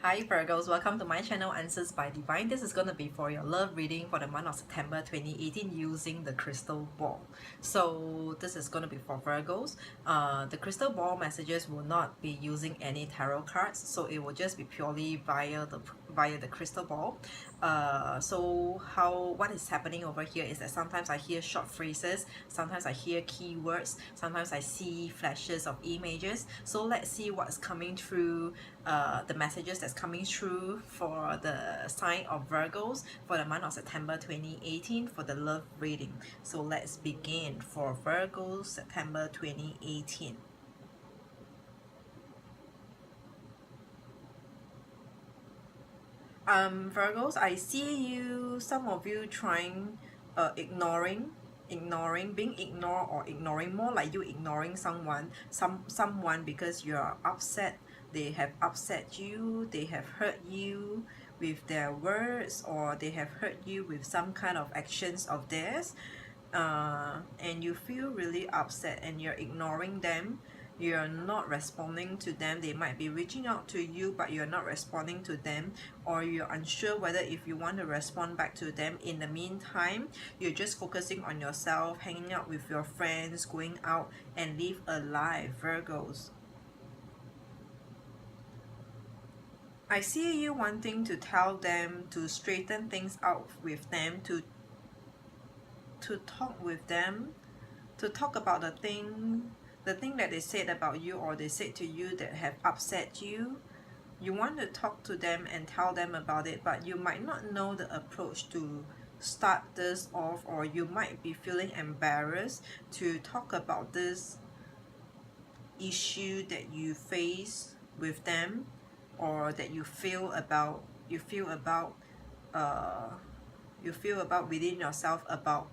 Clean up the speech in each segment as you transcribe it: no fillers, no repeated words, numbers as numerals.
Hi Virgos, welcome to my channel Answers by Divine. This is going to be for your love reading for the month of September 2018 using the crystal ball. So this is going to be for Virgos. The crystal ball messages will not be using any tarot cards, so it will just be purely via the crystal ball. What is happening over here is that sometimes I hear short phrases, sometimes I hear keywords, sometimes I see flashes of images. So let's see what's coming through, the messages that's coming through for the sign of Virgos for the month of September 2018 for the love reading. So let's begin for Virgos September 2018. Virgos, I see you, some of you trying, ignoring, being ignored or ignoring, more like you ignoring someone because you're upset. They have upset you, they have hurt you with their words, or they have hurt you with some kind of actions of theirs, and you feel really upset and you're ignoring them. You're not responding to them. They might be reaching out to you, but you're not responding to them, or you're unsure whether if you want to respond back to them. In the meantime, you're just focusing on yourself, hanging out with your friends, going out and live a life, Virgos. I see you wanting to tell them, to straighten things out with them, to talk with them, to talk about the thing that they said about you or they said to you that have upset you. You want to talk to them and tell them about it, but you might not know the approach to start this off, or you might be feeling embarrassed to talk about this issue that you face with them, or that you feel about uh, within yourself about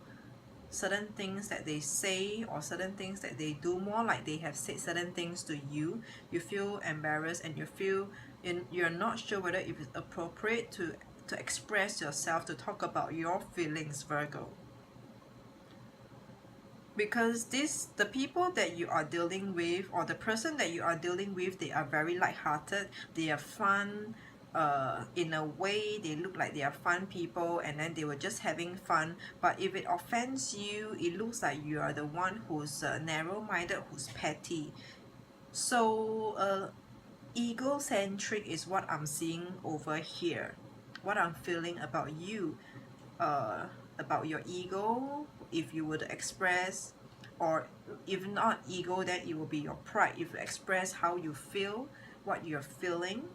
certain things that they say or certain things that they do, more like they have said certain things to you. You feel embarrassed and you're not sure whether if it's appropriate to express yourself, to talk about your feelings, Virgo. Because the people that you are dealing with, or the person that you are dealing with, they are very light-hearted, they are fun, in a way they look like they are fun people, and then they were just having fun. But if it offends you, it looks like you are the one who's narrow-minded, who's petty. So egocentric is what I'm seeing over here, what I'm feeling about you, about your ego. If you would express, or if not ego, then it will be your pride. If you express how you feel, what you're feeling.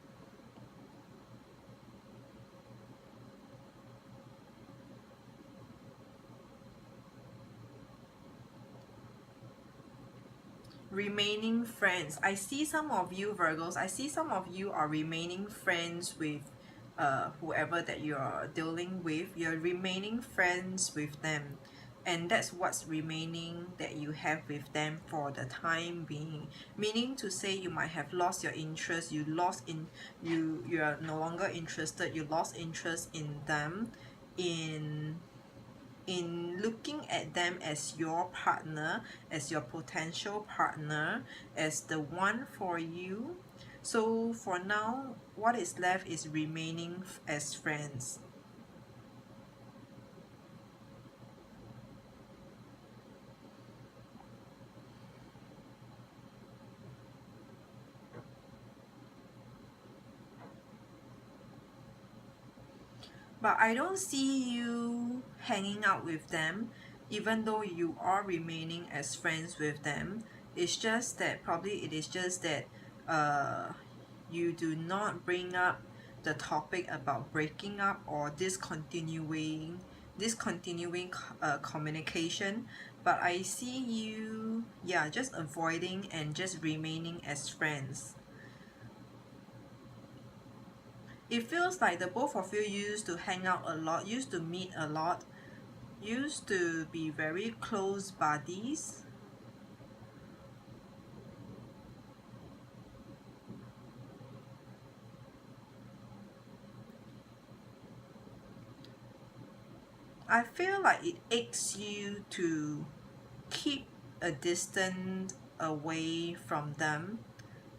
Remaining friends, I see some of you Virgos, I see some of you are remaining friends with whoever that you're dealing with. You're remaining friends with them, and that's what's remaining that you have with them for the time being. Meaning to say, you might have lost your interest, you are no longer interested, you lost interest in them, in looking at them as your partner, as your potential partner, as the one for you. So for now, what is left is remaining as friends. But I don't see you hanging out with them, even though you are remaining as friends with them. It's just that probably it is just that you do not bring up the topic about breaking up or discontinuing communication. But I see you, yeah, just avoiding and just remaining as friends. It feels like the both of you used to hang out a lot, used to meet a lot, used to be very close buddies. I feel like it aches you to keep a distance away from them,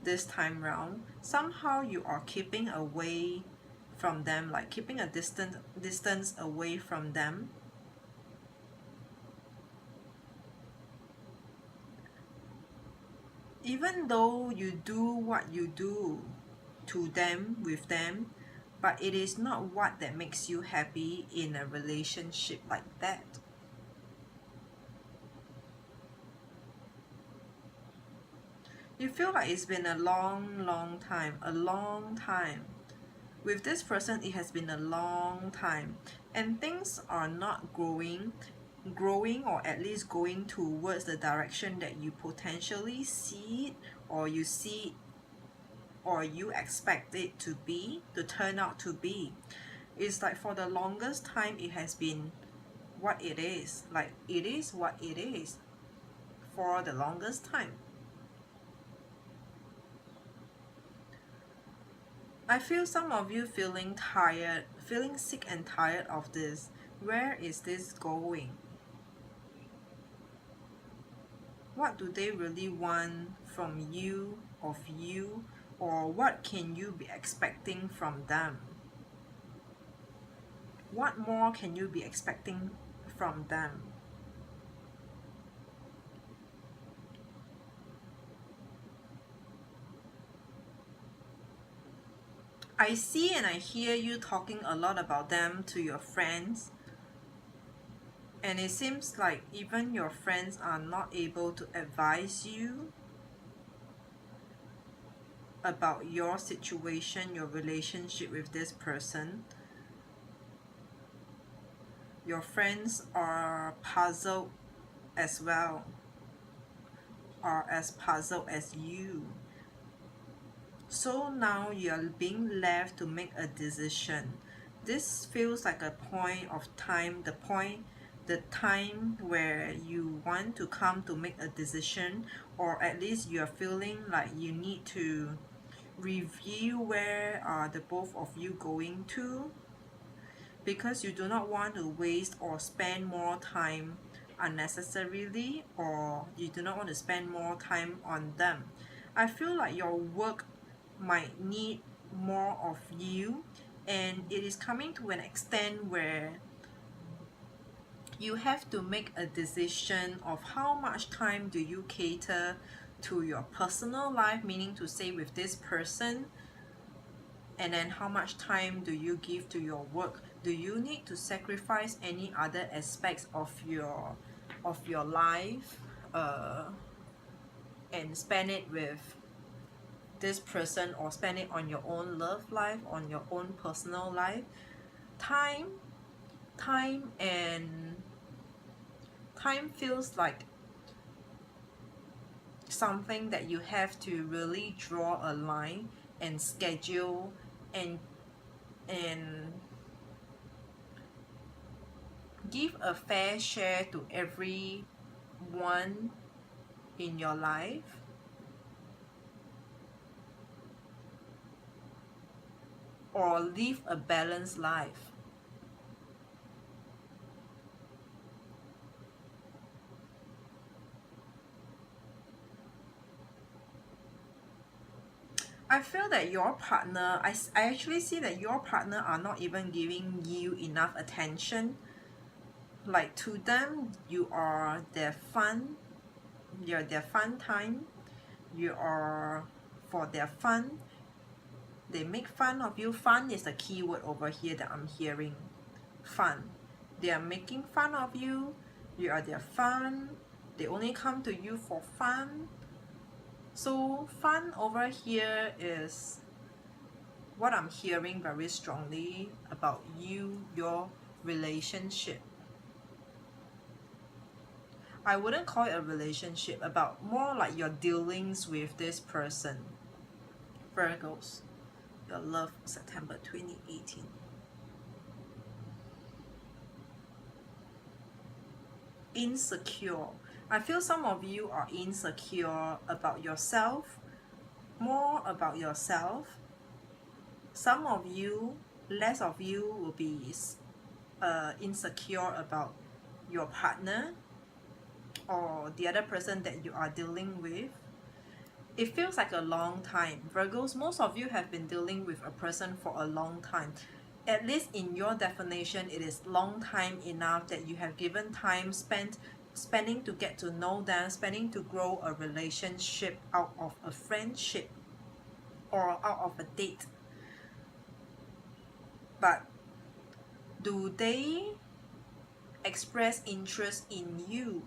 this time round. Somehow you are keeping away from them, like keeping a distance away from them. Even though you do what you do to them, with them, but it is not what that makes you happy in a relationship like that. You feel like it's been a long time. With this person, it has been a long time, and things are not growing, or at least going towards the direction that you potentially see it, or you see, or you expect it to turn out to be. It's like for the longest time it has been what it is. Like it is what it is for the longest time. I feel some of you feeling tired, feeling sick and tired of this. Where is this going? What do they really want from you, of you, or what can you be expecting from them? What more can you be expecting from them? I see and I hear you talking a lot about them to your friends, and it seems like even your friends are not able to advise you about your situation, your relationship with this person. Your friends are puzzled as well, are as puzzled as you. So now you're being left to make a decision. This feels like a point of time, the time where you want to come to make a decision, or at least you're feeling like you need to review where are the both of you going to, because you do not want to waste or spend more time unnecessarily, or you do not want to spend more time on them. I feel like your work might need more of you, and it is coming to an extent where you have to make a decision of how much time do you cater to your personal life, meaning to say with this person, and then how much time do you give to your work. Do you need to sacrifice any other aspects of your life and spend it with this person, or spend it on your own love life, on your own personal life? Time feels like something that you have to really draw a line and schedule and give a fair share to everyone in your life. Or live a balanced life. I feel that your partner, I actually see that your partner are not even giving you enough attention. Like to them, you are their fun, you're their fun time, you are for their fun. They make fun of you. Fun is the key word over here that I'm hearing. Fun. They are making fun of you. You are their fun. They only come to you for fun. So fun over here is what I'm hearing very strongly about you, your relationship. I wouldn't call it a relationship, about more like your dealings with this person. Virgos, your love, September 2018. Insecure. I feel some of you are insecure about yourself, more about yourself. Some of you, less of you, will be insecure about your partner or the other person that you are dealing with. It feels like a long time. Virgos, most of you have been dealing with a person for a long time. At least in your definition, it is long time enough that you have given time spending to get to know them, spending to grow a relationship out of a friendship or out of a date. But do they express interest in you?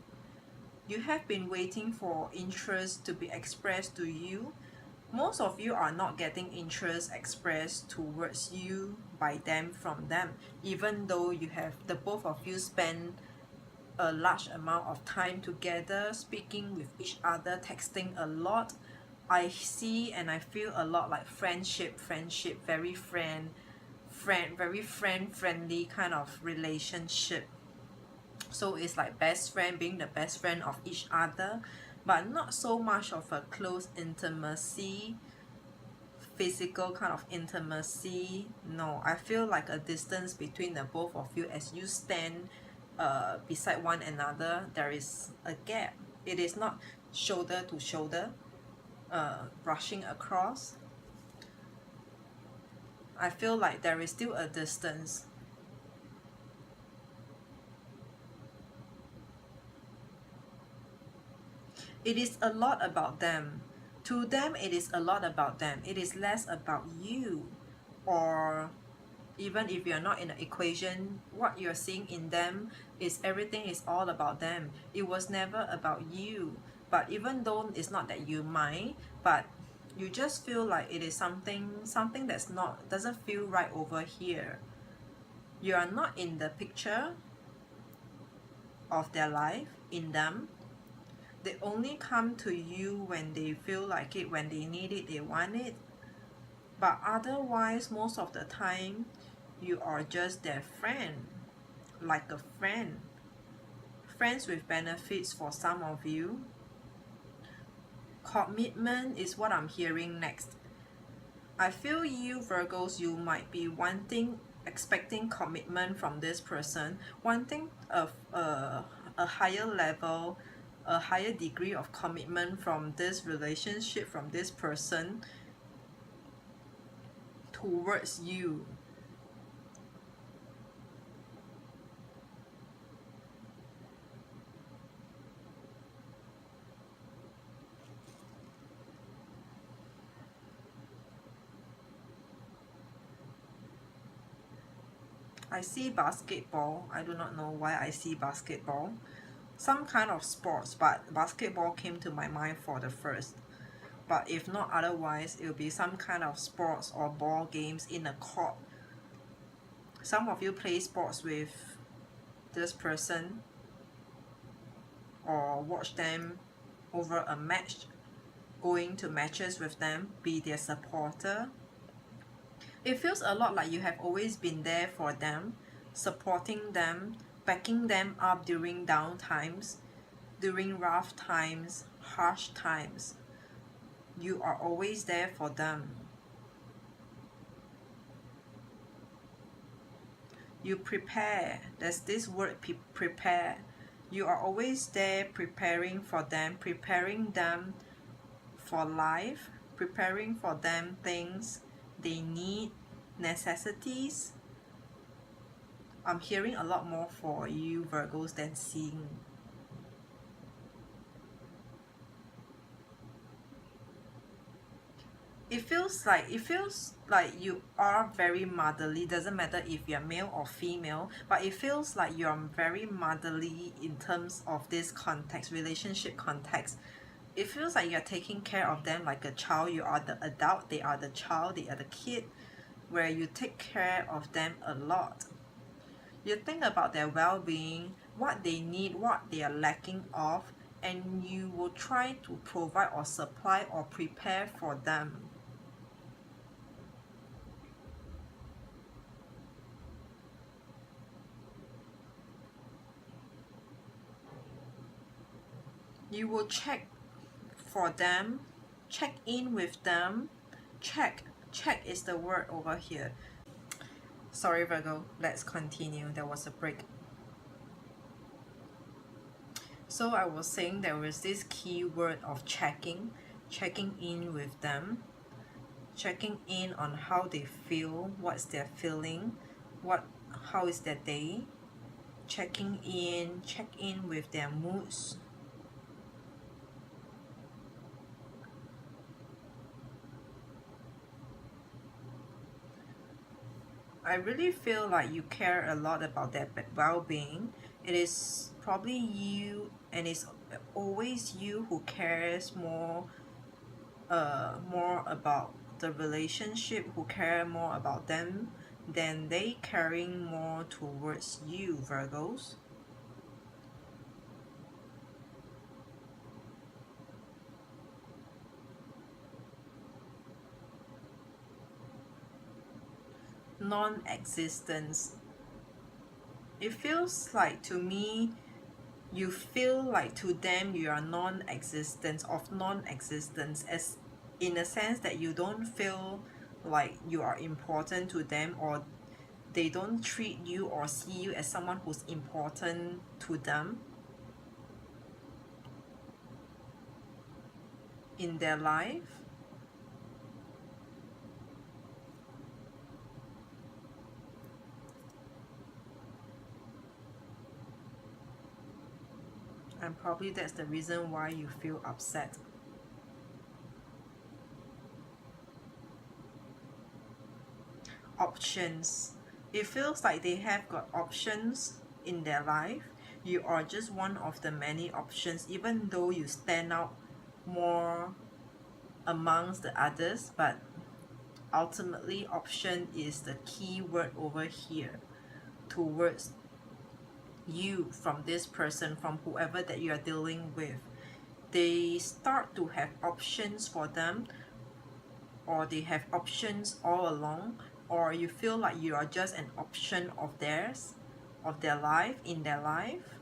You have been waiting for interest to be expressed to you. Most of you are not getting interest expressed towards you by them from them, even though you have the both of you spend a large amount of time together, speaking with each other, texting a lot. I see and I feel a lot like friendship, very friendly kind of relationship. So it's like best friend, being the best friend of each other, but not so much of a close intimacy, physical kind of intimacy. No, I feel like a distance between the both of you as you stand beside one another. There is a gap. It is not shoulder to shoulder, brushing across. I feel like there is still a distance. It is a lot about them. To them, it is a lot about them. It is less about you. Or even if you're not in the equation, what you're seeing in them is everything is all about them. It was never about you. But even though it's not that you mind, but you just feel like it is something that's not, doesn't feel right over here. You are not in the picture of their life, in them. They only come to you when they feel like it, when they need it, they want it. But otherwise, most of the time, you are just their friend, like a friend. Friends with benefits for some of you. Commitment is what I'm hearing next. I feel you, Virgos, you might be expecting commitment from this person, wanting a higher level, a higher degree of commitment from this relationship, from this person towards you. I see basketball. I do not know why I see basketball. Some kind of sports, but basketball came to my mind for the first. But if not otherwise, it will be some kind of sports or ball games in a court. Some of you play sports with this person or watch them over a match, going to matches with them, be their supporter. It feels a lot like you have always been there for them, supporting them, backing them up during down times, during rough times, harsh times. You are always there for them. You prepare. There's this word, prepare. You are always there preparing for them, preparing them for life, preparing for them things they need, necessities. I'm hearing a lot more for you, Virgos, than seeing. It feels like you are very motherly. Doesn't matter if you're male or female, but it feels like you're very motherly in terms of this context, relationship context. It feels like you're taking care of them like a child. You are the adult, they are the child, they are the kid, where you take care of them a lot. You think about their well-being, what they need, what they are lacking of, and you will try to provide or supply or prepare for them. You will check for them, check in with them. Check is the word over here. Sorry, Virgo, let's continue. There was a break. So I was saying there was this key word of checking. checking in with them, checking in on how they feel, what's their feeling, how is their day, check in with their moods. I really feel like you care a lot about their well-being. It is probably you, and it's always you who cares more about the relationship, who care more about them than they caring more towards you, Virgos. Non-existence. It feels like to me, you feel like to them you are non-existence, as in a sense that you don't feel like you are important to them, or they don't treat you or see you as someone who's important to them in their life. And probably that's the reason why you feel upset. Options. It feels like they have got options in their life. You are just one of the many options, even though you stand out more amongst the others, but ultimately option is the key word over here towards you, from this person, from whoever that you are dealing with. They start to have options for them, or they have options all along, or you feel like you are just an option of theirs, of their life, in their life.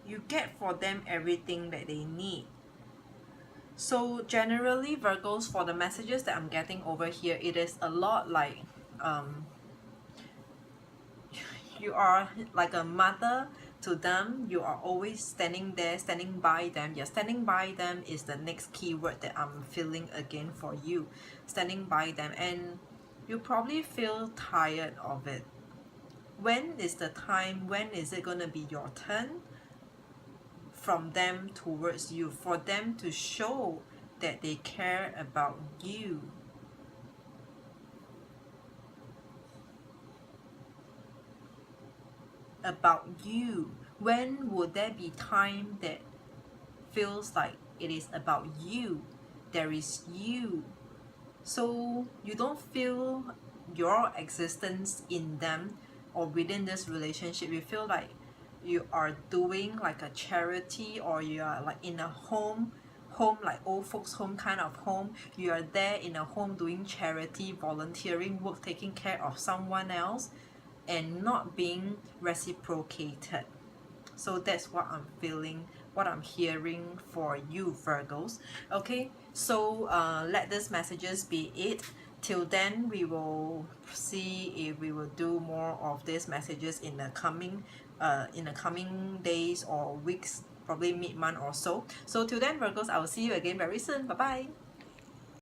You get for them everything that they need. So generally, Virgos, for the messages that I'm getting over here, it is a lot like you are like a mother to them. You are always standing there, standing by them. Yeah, standing by them is the next keyword that I'm feeling again for you. Standing by them, and you probably feel tired of it. When is the time? When is it gonna be your turn from them towards you, for them to show that they care about you? About you. When would there be time that feels like it is about you? There is you. So you don't feel your existence in them or within this relationship. You feel like you are doing like a charity, or you are like in a home like old folks home kind of home. You are there in a home doing charity, volunteering work, taking care of someone else, and not being reciprocated. So that's what I'm feeling, what I'm hearing for you, Virgos. Okay, so let these messages be it. Till then, we will see if we will do more of these messages in the coming days or weeks, probably mid-month or so. So till then, Virgos, I will see you again very soon. Bye bye.